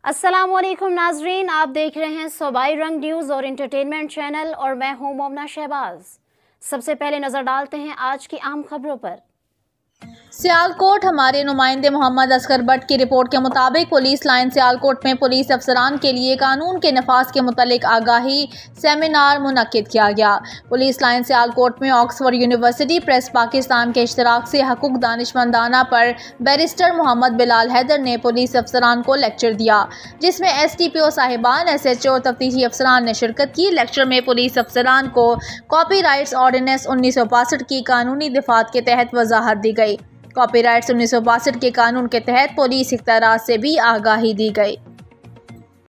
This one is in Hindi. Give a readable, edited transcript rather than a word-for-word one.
अस्सलामुअलैकुम नाजरीन, आप देख रहे हैं सूबाई रंग न्यूज़ और इंटरटेनमेंट चैनल और मैं हूं मोमना शहबाज। सबसे पहले नज़र डालते हैं आज की अहम खबरों पर। सियालकोट। हमारे नुमाइंदे मोहम्मद असगर बट की रिपोर्ट के मुताबिक पुलिस लाइन सियालकोट में पुलिस अफसरान के लिए कानून के नफाज के मुतालिक आगाही सेमिनार मुनक्किद किया गया। पुलिस लाइन सियालकोट में ऑक्सफोर्ड यूनिवर्सिटी प्रेस पाकिस्तान के इश्तराक से हकूक दानिशमंदाना पर बैरिस्टर मोहम्मद बिलाल हैदर ने पुलिस अफसरान को लेक्चर दिया, जिसमें STPO साहिबान, SHO, तफ्तीशी अफसरान ने शिरकत की। लेक्चर में पुलिस अफसरान को कॉपीराइट्स ऑर्डिनेंस 1962 की कानूनी दिफात के तहत वजाहत दी गई। कॉपीराइट्स 1962 के कानून के तहत पुलिस इख्तियारात से भी आगाही दी गई।